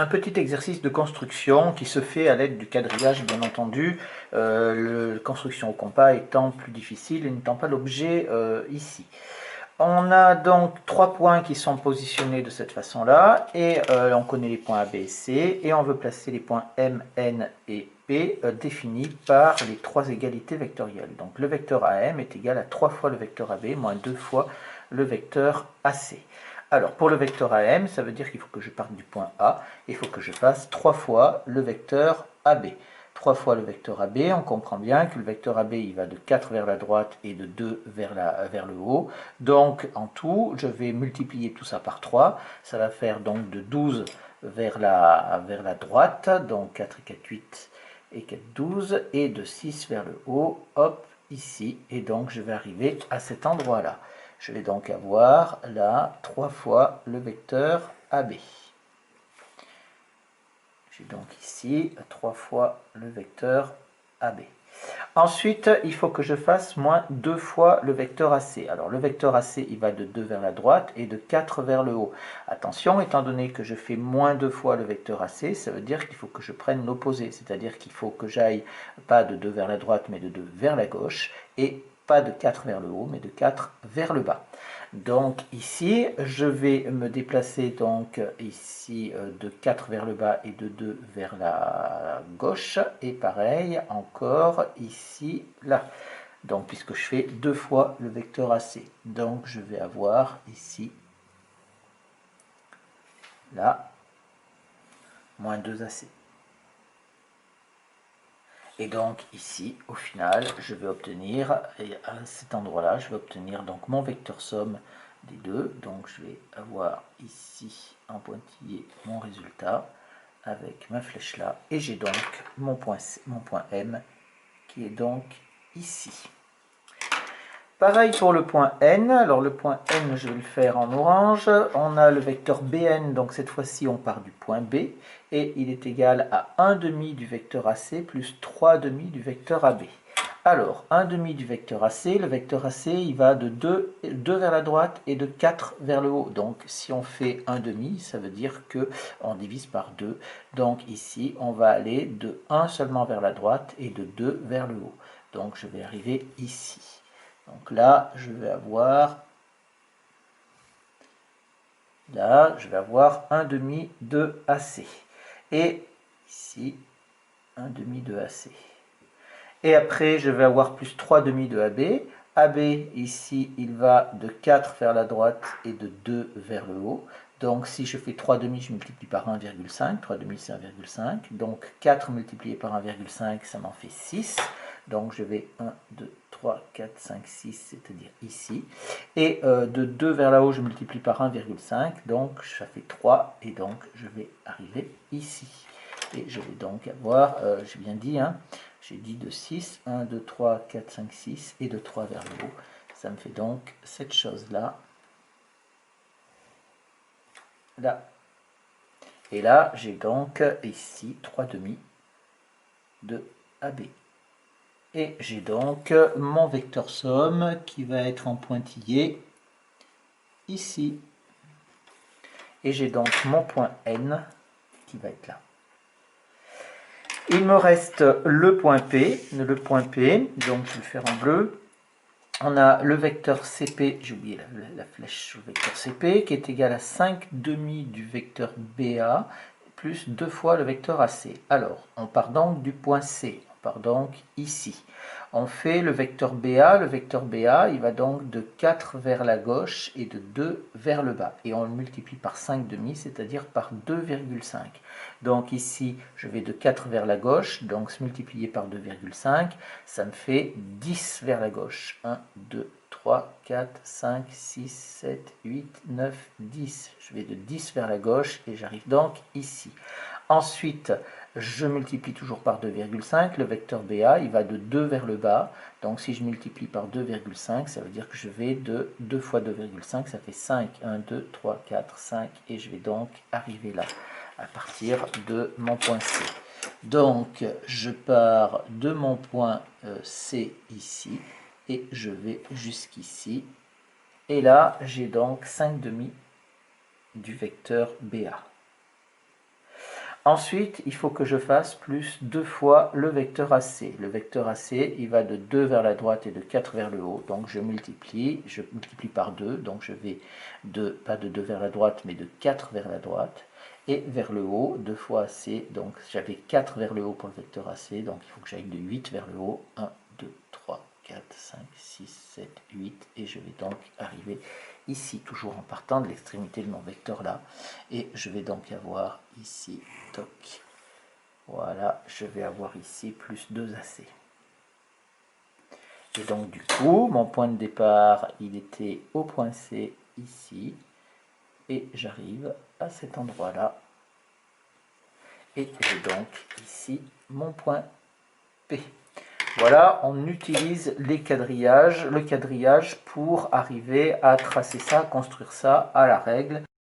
Un petit exercice de construction qui se fait à l'aide du quadrillage, bien entendu, la construction au compas étant plus difficile et n'étant pas l'objet ici. On a donc 3 points qui sont positionnés de cette façon-là, et on connaît les points A, B et C, et on veut placer les points M, N et P définis par les 3 égalités vectorielles. Donc le vecteur AM est égal à 3 fois le vecteur AB moins 2 fois le vecteur AC. Alors pour le vecteur AM, ça veut dire qu'il faut que je parte du point A, et il faut que je fasse 3 fois le vecteur AB. 3 fois le vecteur AB, on comprend bien que le vecteur AB il va de 4 vers la droite et de 2 vers le haut. Donc en tout, je vais multiplier tout ça par 3. Ça va faire donc de 12 vers la droite, donc 4 et 4, 8 et 4, 12, et de 6 vers le haut, hop, ici. Et donc je vais arriver à cet endroit-là. Je vais donc avoir là 3 fois le vecteur AB. J'ai donc ici 3 fois le vecteur AB. Ensuite, il faut que je fasse moins 2 fois le vecteur AC. Alors le vecteur AC, il va de 2 vers la droite et de 4 vers le haut. Attention, étant donné que je fais moins 2 fois le vecteur AC, ça veut dire qu'il faut que je prenne l'opposé. C'est-à-dire qu'il faut que j'aille pas de 2 vers la droite, mais de 2 vers la gauche. Et pas de 4 vers le haut, mais de 4 vers le bas. Donc ici, je vais me déplacer donc ici de 4 vers le bas et de 2 vers la gauche. Et pareil, encore ici, là. Donc puisque je fais 2 fois le vecteur AC. Donc je vais avoir ici, là, moins 2 AC. Et donc ici, au final, je vais obtenir, et à cet endroit-là, je vais obtenir donc mon vecteur somme des deux. Donc je vais avoir ici en pointillé mon résultat avec ma flèche là. Et j'ai donc mon point M qui est donc ici. Pareil pour le point N. Alors le point N, je vais le faire en orange. On a le vecteur Bn, donc cette fois-ci on part du point B. Et il est égal à 1 demi du vecteur AC plus 3 demi du vecteur AB. Alors, 1 demi du vecteur AC, le vecteur AC, il va de 2 vers la droite et de 4 vers le haut. Donc, si on fait 1 demi, ça veut dire qu'on divise par 2. Donc, ici, on va aller de 1 seulement vers la droite et de 2 vers le haut. Donc, je vais arriver ici. Donc là, je vais avoir 1 demi de AC. Et ici, 1 demi de AC. Et après, je vais avoir plus 3 demi de AB. AB, ici, il va de 4 vers la droite et de 2 vers le haut. Donc, si je fais 3 demi, je multiplie par 1,5. 3 demi, c'est 1,5. Donc, 4 multiplié par 1,5, ça m'en fait 6. Donc, je vais 1, 2, 3, 4, 5, 6, c'est-à-dire ici. Et de 2 vers là-haut, je multiplie par 1,5. Donc, ça fait 3. Et donc, je vais arriver ici. Et je vais donc avoir, j'ai bien dit, hein, j'ai dit de 6, 1, 2, 3, 4, 5, 6 et de 3 vers le haut. Ça me fait donc cette chose-là. Là. Et là, j'ai donc ici 3 demi de AB. Et j'ai donc mon vecteur somme qui va être en pointillé ici. Et j'ai donc mon point N qui va être là. Il me reste le point P. Le point P, donc je vais le faire en bleu. On a le vecteur CP, j'ai oublié la flèche sur le vecteur CP, qui est égal à 5 demi du vecteur BA, plus 2 fois le vecteur AC. Alors, on part donc du point C, on part donc ici. On fait le vecteur BA, il va donc de 4 vers la gauche et de 2 vers le bas. Et on le multiplie par 5 demi, c'est-à-dire par 2,5. Donc ici, je vais de 4 vers la gauche, donc se multiplier par 2,5, ça me fait 10 vers la gauche. 1, 2, 3, 4, 5, 6, 7, 8, 9, 10. Je vais de 10 vers la gauche et j'arrive donc ici. Ensuite, je multiplie toujours par 2,5. Le vecteur BA, il va de 2 vers le bas. Donc si je multiplie par 2,5, ça veut dire que je vais de 2 fois 2,5, ça fait 5. 1, 2, 3, 4, 5. Et je vais donc arriver là, à partir de mon point C. Donc, je pars de mon point C ici, et je vais jusqu'ici. Et là, j'ai donc 5 demi du vecteur BA. Ensuite, il faut que je fasse plus 2 fois le vecteur AC. Le vecteur AC, il va de 2 vers la droite et de 4 vers le haut. Donc je multiplie par 2. Donc je vais pas de 2 vers la droite, mais de 4 vers la droite. Et vers le haut, 2 fois AC. Donc j'avais 4 vers le haut pour le vecteur AC. Donc il faut que j'aille de 8 vers le haut. 1, 2, 3, 4, 5, 6, 7, 8. Et je vais donc arriver ici, toujours en partant de l'extrémité de mon vecteur là. Et je vais donc avoir ici, toc, voilà, je vais avoir ici plus 2AC. Et donc du coup, mon point de départ, il était au point C, ici. Et j'arrive à cet endroit-là. Et j'ai donc ici mon point P. Voilà, on utilise le quadrillage pour arriver à tracer ça, construire ça à la règle.